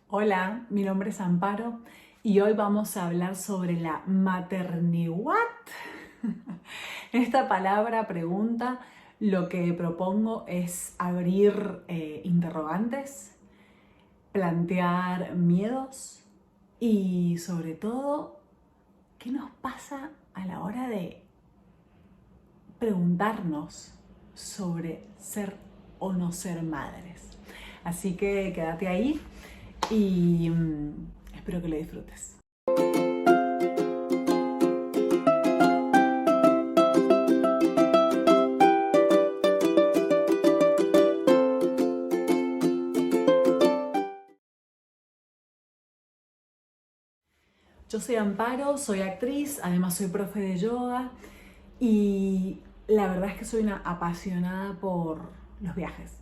Hola, mi nombre es Amparo y hoy vamos a hablar sobre la maternidad. Esta palabra pregunta, lo que propongo es abrir interrogantes, plantear miedos y sobre todo, ¿qué nos pasa a la hora de preguntarnos sobre ser o no ser madres? Así que quédate ahí y espero que lo disfrutes. Yo soy Amparo, soy actriz, además soy profe de yoga y la verdad es que soy una apasionada por los viajes.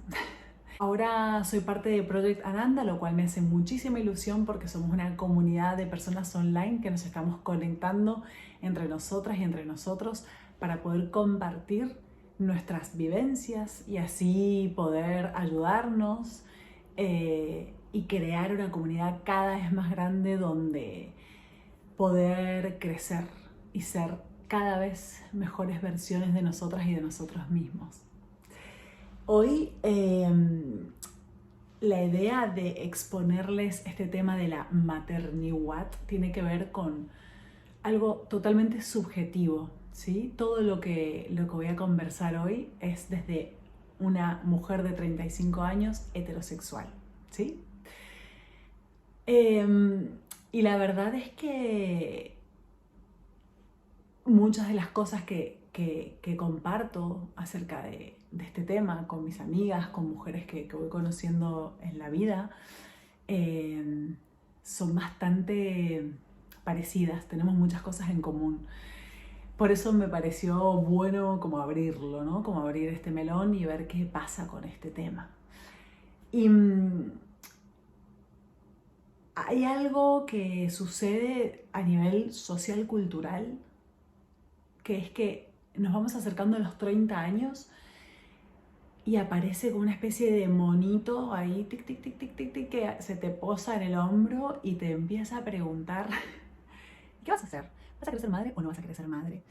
Ahora soy parte de Project Ananda, lo cual me hace muchísima ilusión porque somos una comunidad de personas online que nos estamos conectando entre nosotras y entre nosotros para poder compartir nuestras vivencias y así poder ayudarnos y crear una comunidad cada vez más grande donde poder crecer y ser cada vez mejores versiones de nosotras y de nosotros mismos. Hoy la idea de exponerles este tema de la maternidad tiene que ver con algo totalmente subjetivo, ¿sí? Todo lo que voy a conversar hoy es desde una mujer de 35 años heterosexual, ¿sí? Y la verdad es que muchas de las cosas que comparto acerca de este tema con mis amigas, con mujeres que voy conociendo en la vida, son bastante parecidas, tenemos muchas cosas en común. Por eso me pareció bueno como abrirlo, ¿no? Como abrir este melón y ver qué pasa con este tema. Y hay algo que sucede a nivel social cultural, que es que nos vamos acercando a los 30 años y aparece como una especie de monito ahí, tic, tic, tic, tic, tic, tic, que se te posa en el hombro y te empieza a preguntar, ¿qué vas a hacer? ¿Vas a querer ser madre o no vas a querer ser madre?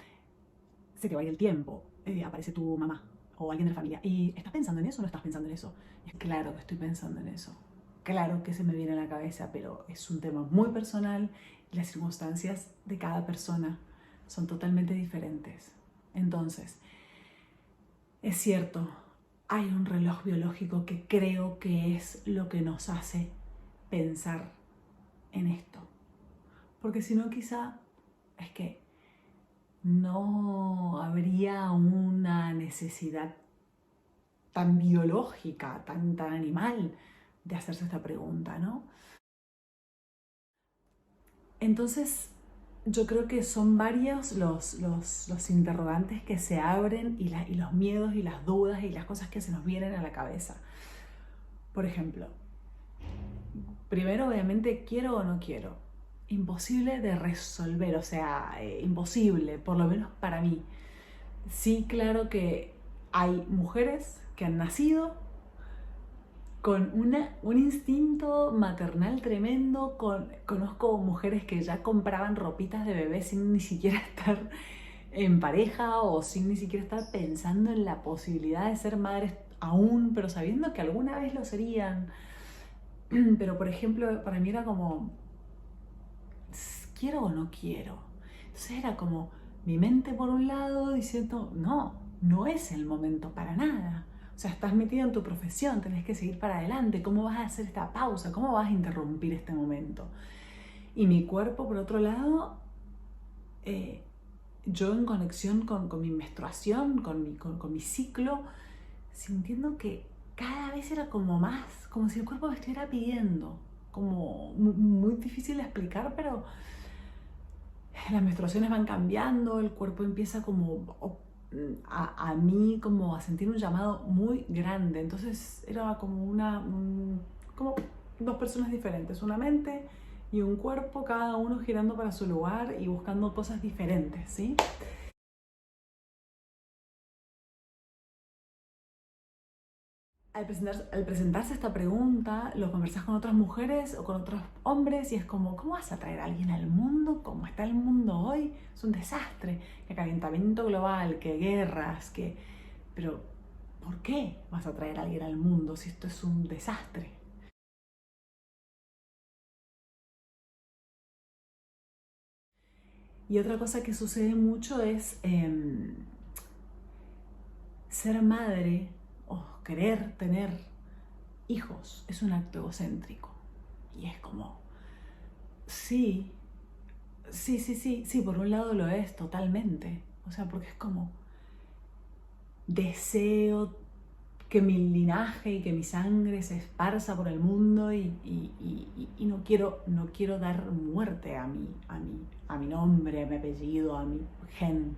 Se te va a ir el tiempo, aparece tu mamá o alguien de la familia. ¿Y estás pensando en eso o no estás pensando en eso? Y es claro que estoy pensando en eso. Claro que se me viene a la cabeza, pero es un tema muy personal y las circunstancias de cada persona son totalmente diferentes. Entonces, es cierto, hay un reloj biológico que creo que es lo que nos hace pensar en esto. Porque si no, quizá es que no habría una necesidad tan biológica, tan animal de hacerse esta pregunta, ¿no? Entonces, yo creo que son varios los interrogantes que se abren y los miedos y las dudas y las cosas que se nos vienen a la cabeza. Por ejemplo, primero, obviamente, quiero o no quiero. Imposible de resolver, o sea, imposible, por lo menos para mí. Sí, claro que hay mujeres que han nacido con un instinto maternal tremendo. Conozco mujeres que ya compraban ropitas de bebé sin ni siquiera estar en pareja o sin ni siquiera estar pensando en la posibilidad de ser madres aún, pero sabiendo que alguna vez lo serían. Pero, por ejemplo, para mí era como, ¿quiero o no quiero? Entonces era como mi mente por un lado diciendo, no, no es el momento para nada. O sea, estás metido en tu profesión, tenés que seguir para adelante. ¿Cómo vas a hacer esta pausa? ¿Cómo vas a interrumpir este momento? Y mi cuerpo, por otro lado, yo en conexión con mi menstruación, con mi ciclo, sintiendo que cada vez era como más, como si el cuerpo me estuviera pidiendo. Como muy difícil de explicar, pero las menstruaciones van cambiando, el cuerpo empieza como a mí como a sentir un llamado muy grande. Entonces era como como dos personas diferentes, una mente y un cuerpo, cada uno girando para su lugar y buscando cosas diferentes, ¿sí? al presentarse esta pregunta, lo conversás con otras mujeres o con otros hombres y es como, ¿cómo vas a traer a alguien al mundo? ¿Cómo está el mundo hoy? Es un desastre. Que calentamiento global, que guerras, que... Pero, ¿por qué vas a traer a alguien al mundo si esto es un desastre? Y otra cosa que sucede mucho es ser madre o querer tener hijos es un acto egocéntrico. Y es como, sí, sí, por un lado lo es totalmente. O sea, porque es como, deseo que mi linaje y que mi sangre se esparza por el mundo y no quiero dar muerte a mi nombre, a mi apellido, a mi gen.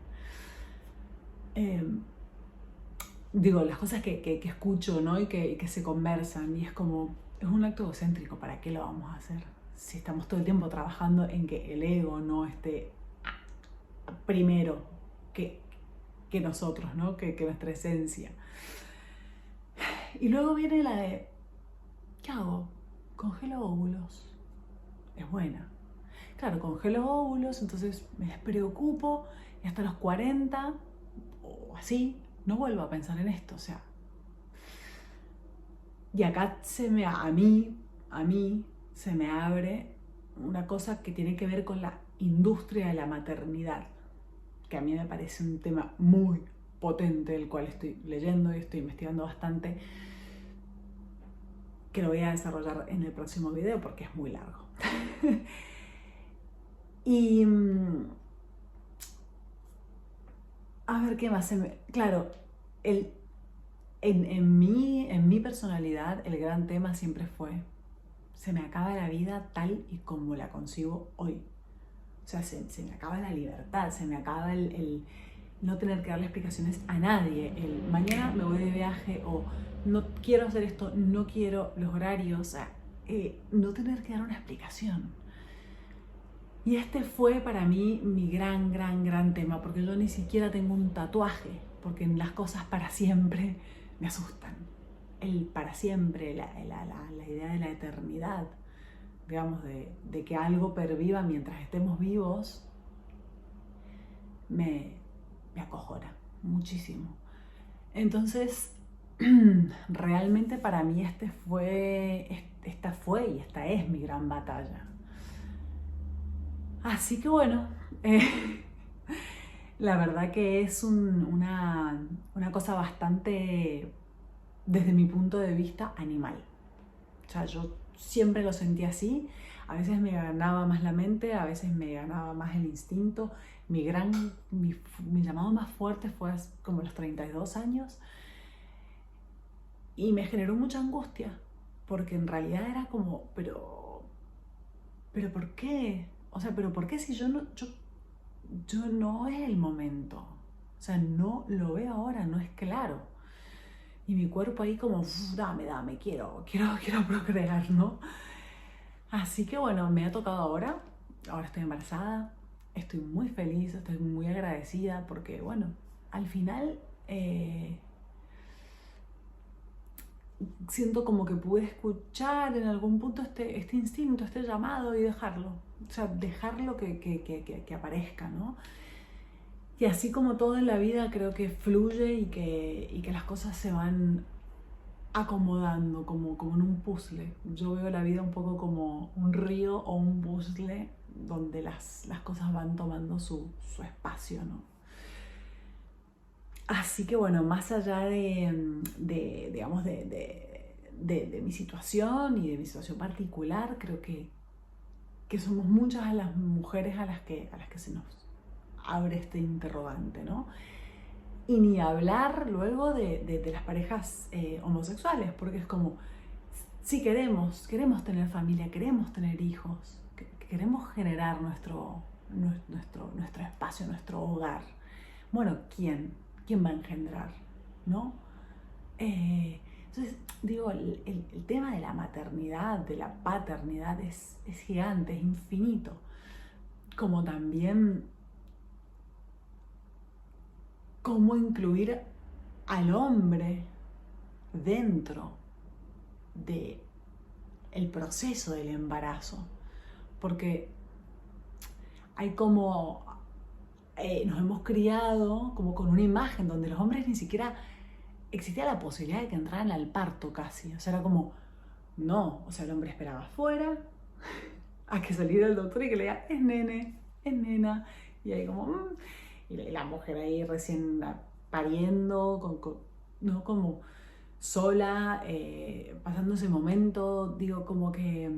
Digo, las cosas que escucho, ¿no? y que se conversan y es como, es un acto egocéntrico, ¿para qué lo vamos a hacer? Si estamos todo el tiempo trabajando en que el ego no esté primero que nosotros, ¿no? que nuestra esencia. Y luego viene la de, ¿qué hago? Congelo óvulos. Es buena. Claro, congelo óvulos, entonces me despreocupo y hasta los 40 o así no vuelvo a pensar en esto. O sea, y acá a mí se me abre una cosa que tiene que ver con la industria de la maternidad, que a mí me parece un tema muy potente, el cual estoy leyendo y estoy investigando bastante, que lo voy a desarrollar en el próximo video porque es muy largo. Y a ver qué más. Claro, en mi personalidad el gran tema siempre fue, se me acaba la vida tal y como la concibo hoy. O sea, se me acaba la libertad, se me acaba el no tener que darle explicaciones a nadie. El mañana me voy de viaje o no quiero hacer esto, no quiero los horarios. O sea, no tener que dar una explicación. Y este fue para mí mi gran tema, porque yo ni siquiera tengo un tatuaje, porque las cosas para siempre me asustan. El para siempre, la idea de la eternidad, digamos, de que algo perviva mientras estemos vivos, me acojona muchísimo. Entonces, realmente para mí esta fue y esta es mi gran batalla. Así que bueno, la verdad que es una cosa bastante, desde mi punto de vista, animal. O sea, yo siempre lo sentí así. A veces me ganaba más la mente, a veces me ganaba más el instinto. Mi llamado más fuerte fue como a los 32 años. Y me generó mucha angustia, porque en realidad era como, pero ¿por qué? O sea, pero ¿por qué si yo no es el momento? O sea, no lo veo ahora, no es claro. Y mi cuerpo ahí como, dame, quiero procrear, ¿no? Así que bueno, me ha tocado ahora estoy embarazada, estoy muy feliz, estoy muy agradecida porque bueno, al final siento como que pude escuchar en algún punto este instinto, este llamado y dejarlo. O sea, dejarlo que aparezca, ¿no? Y así como todo en la vida creo que fluye y que las cosas se van acomodando como en un puzzle. Yo veo la vida un poco como un río o un puzzle donde las cosas van tomando su espacio, ¿no? Así que bueno, más allá digamos, de mi situación y de mi situación particular, creo que somos muchas las mujeres a las que se nos abre este interrogante, ¿no? Y ni hablar luego de las parejas homosexuales, porque es como, sí queremos tener familia, queremos tener hijos, queremos generar nuestro espacio, nuestro hogar. Bueno, ¿quién va a engendrar? ¿No? Entonces, digo, el tema de la maternidad, de la paternidad es gigante, es infinito. Como también cómo incluir al hombre dentro de el proceso del embarazo, porque hay como, nos hemos criado como con una imagen donde los hombres ni siquiera existía la posibilidad de que entraran al parto casi, o sea, era como, no, o sea, el hombre esperaba afuera a que saliera el doctor y que le diga, es nene, es nena, y ahí como, y la mujer ahí recién pariendo, ¿no? Como sola, pasando ese momento, digo, como que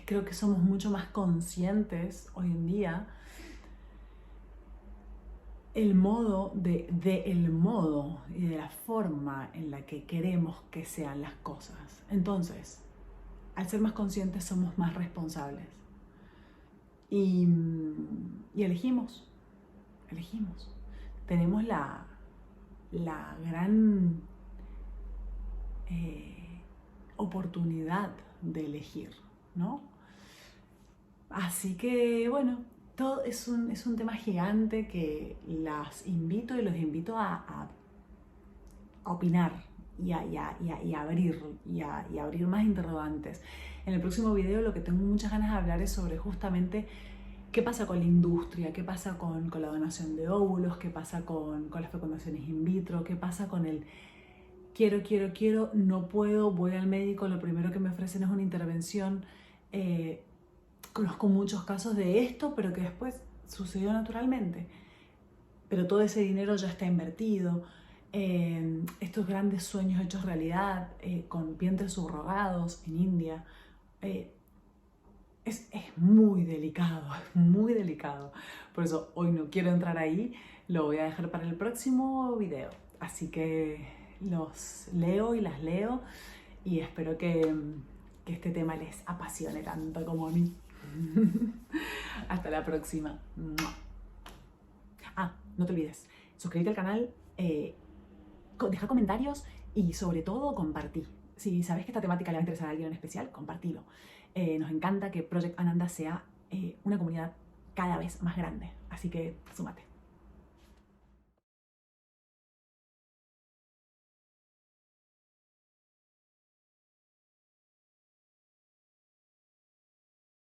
creo que somos mucho más conscientes hoy en día el modo el modo y de la forma en la que queremos que sean las cosas. Entonces, al ser más conscientes somos más responsables y elegimos. Tenemos la gran oportunidad de elegir, ¿no? Así que bueno, todo es un tema gigante que las invito y los invito a opinar y a abrir más interrogantes. En el próximo video lo que tengo muchas ganas de hablar es sobre justamente qué pasa con la industria, qué pasa con la donación de óvulos, qué pasa con las fecundaciones in vitro, qué pasa con el quiero, no puedo, voy al médico, lo primero que me ofrecen es una intervención. Conozco muchos casos de esto, pero que después sucedió naturalmente. Pero todo ese dinero ya está invertido. Estos grandes sueños hechos realidad, con vientres subrogados en India. Es muy delicado, es muy delicado. Por eso hoy no quiero entrar ahí, lo voy a dejar para el próximo video. Así que los leo y las leo y espero que este tema les apasione tanto como a mí. Hasta la próxima. Ah, no te olvides, suscríbete al canal, deja comentarios y sobre todo compartí. Si sabes que esta temática le va a interesar a alguien en especial, compartilo. Nos encanta que Project Ananda sea una comunidad cada vez más grande, así que súmate.